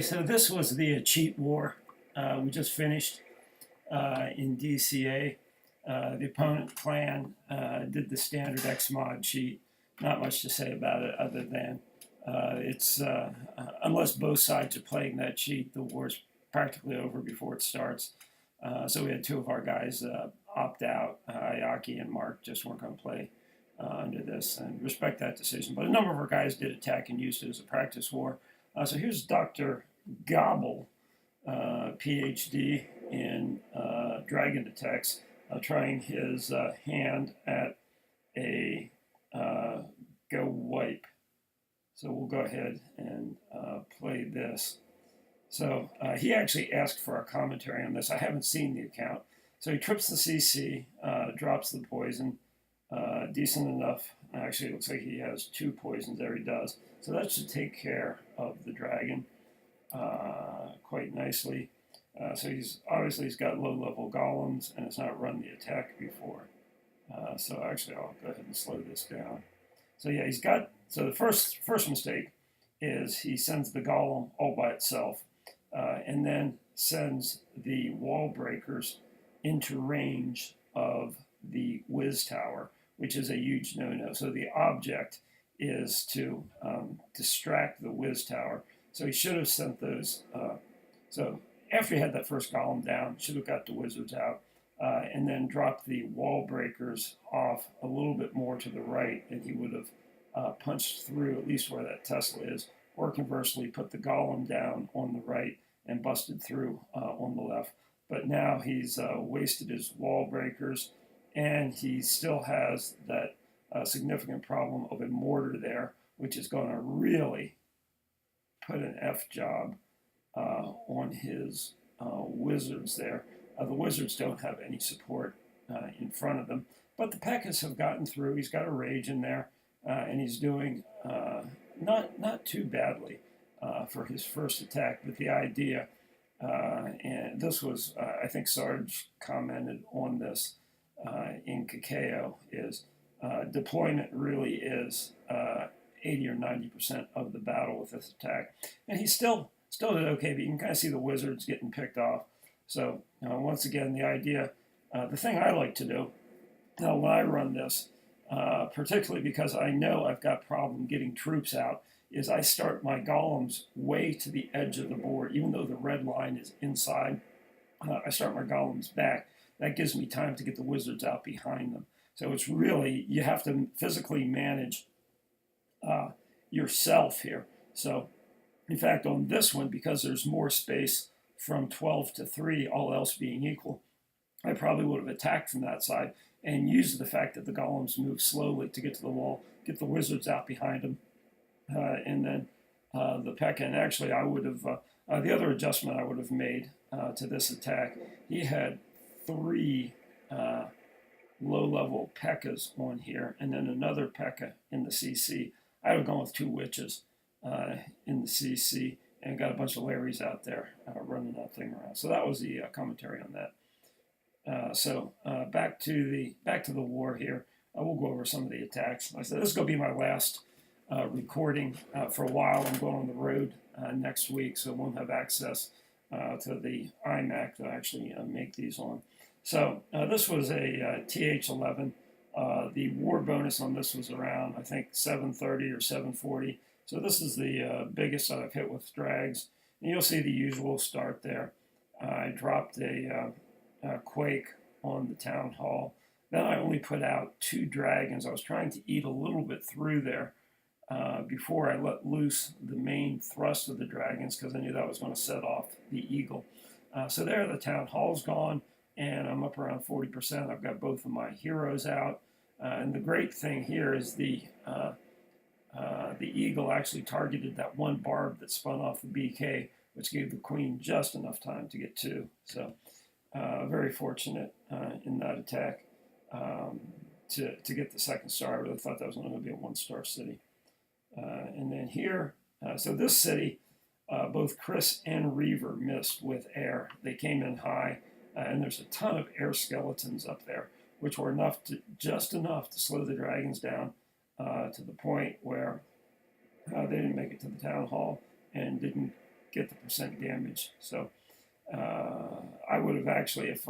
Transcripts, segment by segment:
So this was the cheat war we just finished in DCA. The opponent clan did the standard Xmod cheat. Not much to say about it other than it's unless both sides are playing that cheat, the war's practically over before it starts. So we had two of our guys opt out. Ayaki and Mark just weren't going to play under this, and respect that decision. But a number of our guys did attack and used it as a practice war. So here's Dr. Gobble, PhD in Dragon Attacks, trying his hand at a go wipe. So we'll go ahead and play this. So he actually asked for a commentary on this. I haven't seen the account. So he trips the CC, drops the poison, decent enough. Actually, it looks like he has two poisons there. He does. So that should take care of the dragon quite nicely. So he's got low-level golems and has not run the attack before. So actually, I'll go ahead and slow this down. So yeah, he's got. So the first mistake is he sends the golem all by itself, and then sends the wall breakers into range of the whiz tower, which is a huge no-no. So the object is to distract the whiz tower. So he should have sent those. So after he had that first golem down, should have got the wizards out, and then dropped the wall breakers off a little bit more to the right, and he would have punched through at least where that Tesla is, or conversely put the golem down on the right and busted through on the left. But now he's wasted his wall breakers, and he still has that significant problem of a mortar there, which is going to really put an F job on his wizards there. The wizards don't have any support in front of them, but the Pekkas have gotten through. He's got a rage in there, and he's doing not too badly for his first attack. But the idea, and this was, I think Sarge commented on this in Kakeo, is deployment really is 80 or 90% of the battle with this attack. And he still did okay, but you can kind of see the wizards getting picked off. So once again, the idea, the thing I like to do when I run this, particularly because I know I've got problem getting troops out, is I start my golems way to the edge of the board, even though the red line is inside. I start my golems back. That gives me time to get the wizards out behind them. So it's really, you have to physically manage yourself here. So in fact, on this one, because there's more space from 12 to 3, all else being equal, I probably would have attacked from that side and used the fact that the golems move slowly to get to the wall, get the wizards out behind them, and then the Pekka. And actually, I would have, the other adjustment I would have made to this attack, he had 3 low-level Pekkas on here, and then another Pekka in the CC. I would have gone with 2 witches in the CC and got a bunch of Larrys out there running that thing around. So that was the commentary on that. So back to the war here. We'll go over some of the attacks. Like I said, this is going to be my last recording for a while. I'm going on the road next week, so I won't have access to the iMac that I actually make these on. So this was a TH11. The war bonus on this was around, I think, 730 or 740. So this is the biggest that I've hit with drags. And you'll see the usual start there. I dropped a Quake on the Town Hall. Then I only put out 2 dragons. I was trying to eat a little bit through there before I let loose the main thrust of the dragons, because I knew that was going to set off the eagle. So there, the Town Hall's gone, and I'm up around 40%. I've got both of my heroes out. And the great thing here is the eagle actually targeted that one barb that spun off the BK, which gave the queen just enough time to get 2. So very fortunate in that attack to get the 2nd star. I really thought that was only going to be a 1-star city. And then here, so this city, both Chris and Reaver missed with air. They came in high, and there's a ton of air skeletons up there, which were just enough to slow the dragons down to the point where they didn't make it to the town hall and didn't get the percent damage. So I would have actually, if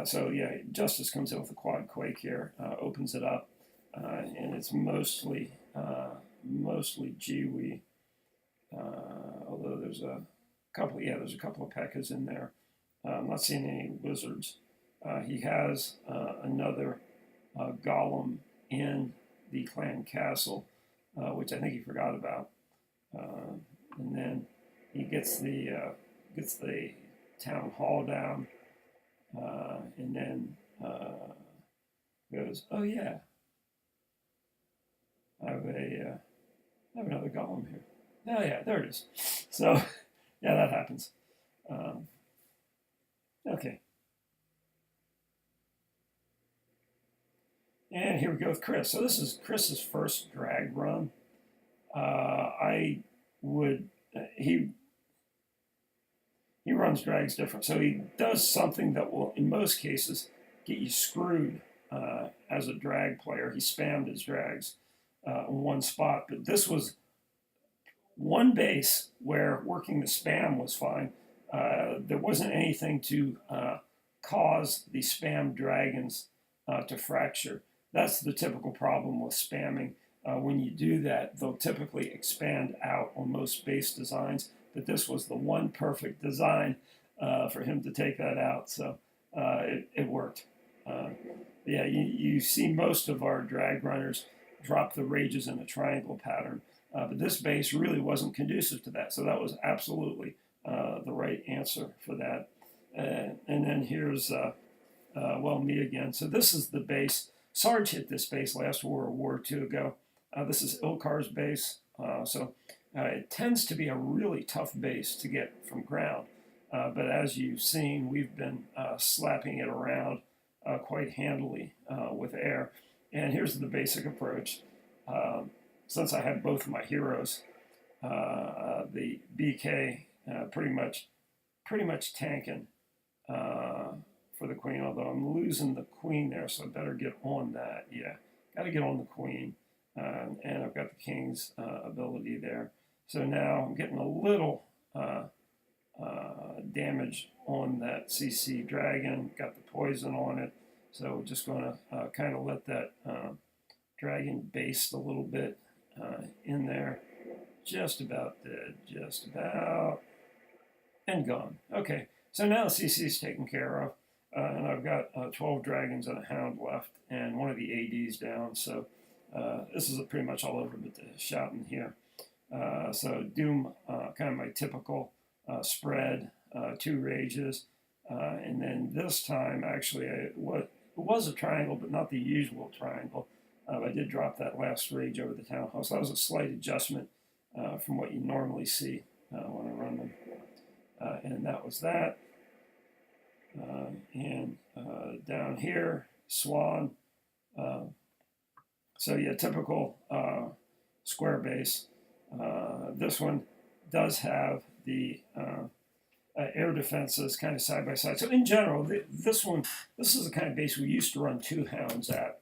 so yeah, Justice comes in with a quad quake here, opens it up, and it's mostly Jiwi, although there's a there's a couple of P.E.K.K.A.s in there. I'm not seeing any wizards. He has another golem in the clan castle, which I think he forgot about. And then he gets the town hall down, and then goes, "Oh yeah, I have another golem here. Oh yeah, there it is." So yeah, that happens. Okay. And here we go with Chris. So this is Chris's first drag run. I would he runs drags different, so he does something that will, in most cases, get you screwed as a drag player. He spammed his drags in one spot, but this was one base where working the spam was fine. There wasn't anything to cause the spam dragons to fracture. That's the typical problem with spamming. When you do that, they'll typically expand out on most base designs, but this was the one perfect design for him to take that out, so it worked. Yeah, you see most of our drag runners drop the rages in a triangle pattern, but this base really wasn't conducive to that, so that was absolutely the right answer for that. And then here's, well, me again. So this is the base. Sarge hit this base last war or war or two ago. This is Ilkar's base, so it tends to be a really tough base to get from ground. But as you've seen, we've been slapping it around quite handily with air. And here's the basic approach. Since I have both of my heroes, the BK pretty much tanking for the queen, although I'm losing the queen there, so I better get on that. Yeah, got to get on the queen. And I've got the king's ability there. So now I'm getting a little damage on that CC dragon, got the poison on it. So we're just going to kind of let that dragon baste a little bit in there. Just about dead, just about, and gone. Okay, so now the CC is taken care of, and I've got 12 dragons and a hound left, and one of the ADs down, so this is pretty much all over but the shouting here. So Doom, kind of my typical spread, 2 rages, and then this time actually it was a triangle, but not the usual triangle. I did drop that last rage over the town hall, so that was a slight adjustment from what you normally see when I run them. And that was that. And down here, Swan. So yeah, typical square base. This one does have the air defenses kind of side by side. So in general, this is the kind of base we used to run 2 hounds at,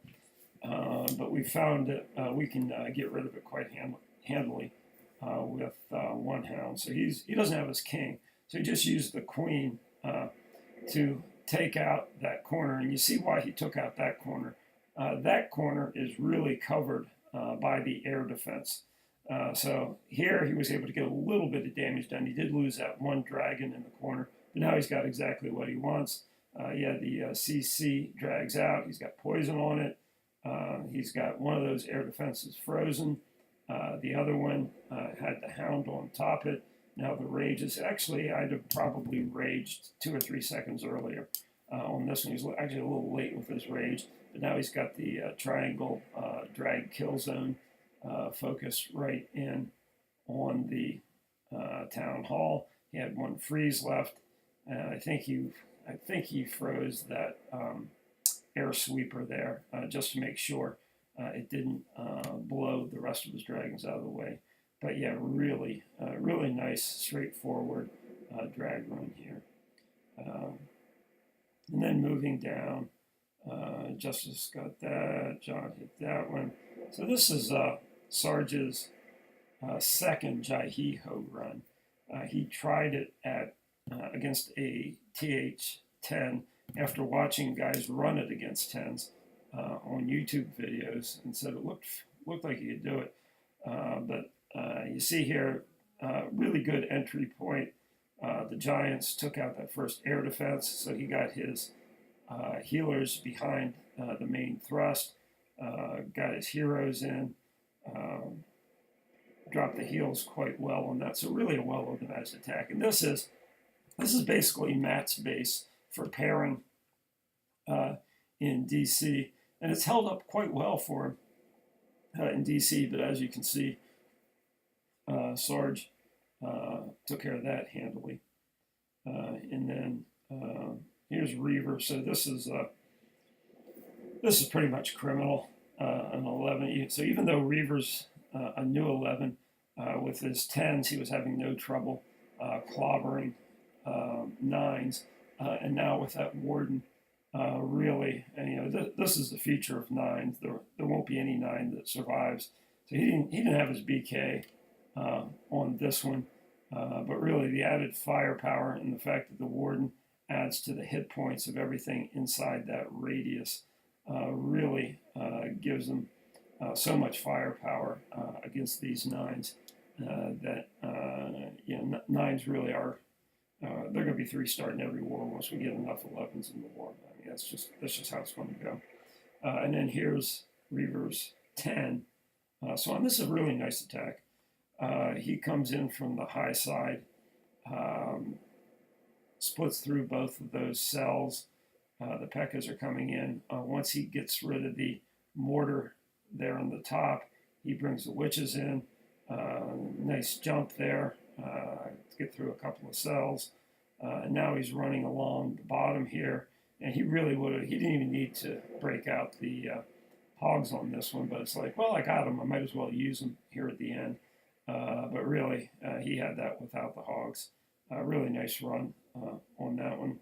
but we found that we can get rid of it quite handily with 1 hound. So he doesn't have his king, so he just used the queen to take out that corner, and you see why he took out that corner. That corner is really covered by the air defense. So here he was able to get a little bit of damage done. He did lose that 1 dragon in the corner, but now he's got exactly what he wants. Yeah, the CC drags out. He's got poison on it. He's got one of those air defenses frozen. The other one had the hound on top it. Now the rage is actually, I'd have probably raged 2 or 3 seconds earlier on this one. He's actually a little late with his rage, but now he's got the triangle drag kill zone focused right in on the town hall. He had 1 freeze left, and I think he froze that air sweeper there just to make sure it didn't blow the rest of his dragons out of the way. But yeah, really nice, straightforward drag run here. And then moving down, Justice got that, John hit that one. So this is Sarge's second Jai Ho run. He tried it at against a TH-10 after watching guys run it against 10s on YouTube videos, and said it looked like he could do it. But you see here, really good entry point. The Giants took out that first air defense, so he got his healers behind the main thrust, got his heroes in, dropped the heals quite well on that. So really a well-organized attack. And this is basically Matt's base for pairing in DC, and it's held up quite well for him in DC. But as you can see, Sarge took care of that handily. And then here's Reaver. So this is pretty much criminal, an 11. So even though Reaver's a new 11, with his 10s, he was having no trouble clobbering 9s. And now with that Warden, really, and this is the feature of 9s. There won't be any 9 that survives. So he didn't have his BK on this one. But really, the added firepower and the fact that the Warden adds to the hit points of everything inside that radius really gives them so much firepower against these 9s that 9s really are. They're going to be 3-star in every war once we get enough 11s in the war. I mean, that's just how it's going to go. And then here's Reaver's 10. So on this is a really nice attack. He comes in from the high side, splits through both of those cells. The P.E.K.K.A.s are coming in. Once he gets rid of the mortar there on the top, he brings the witches in. Nice jump there to get through a couple of cells. And now he's running along the bottom here. And he really he didn't even need to break out the hogs on this one, but it's like, well, I got him. I might as well use them here at the end. But really, he had that without the hogs. Really nice run on that one.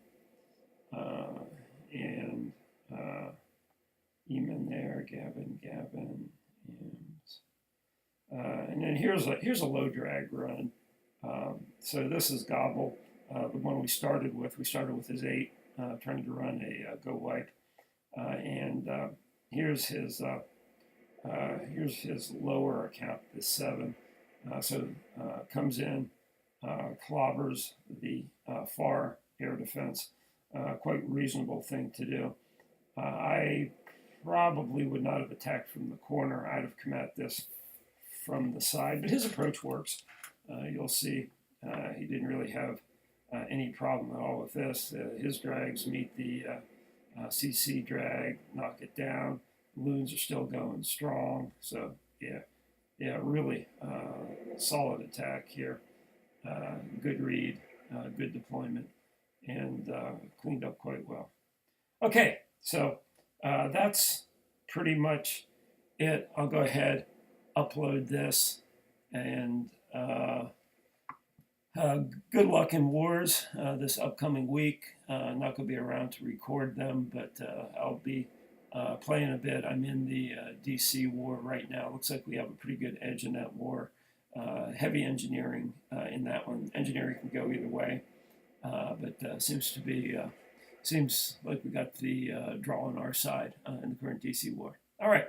And Eamon there, Gavin, and then here's a low drag run. So this is Gobble, the one we started with. We started with his 8, trying to run a go wipe, and here's his lower account, the 7. So comes in, clobbers the far air defense. Quite reasonable thing to do. I probably would not have attacked from the corner. I'd have come at this from the side, but his approach works. You'll see he didn't really have any problem at all with this. His drags meet the CC drag, knock it down. Loons are still going strong. So yeah, really solid attack here. Good read, good deployment, and cleaned up quite well. Okay, so that's pretty much it. I'll go ahead, upload this, and good luck in wars this upcoming week. Not going to be around to record them, but I'll be playing a bit. I'm in the DC war right now. Looks like we have a pretty good edge in that war. Heavy engineering in that one. Engineering can go either way, but seems like we got the draw on our side in the current DC war. All right.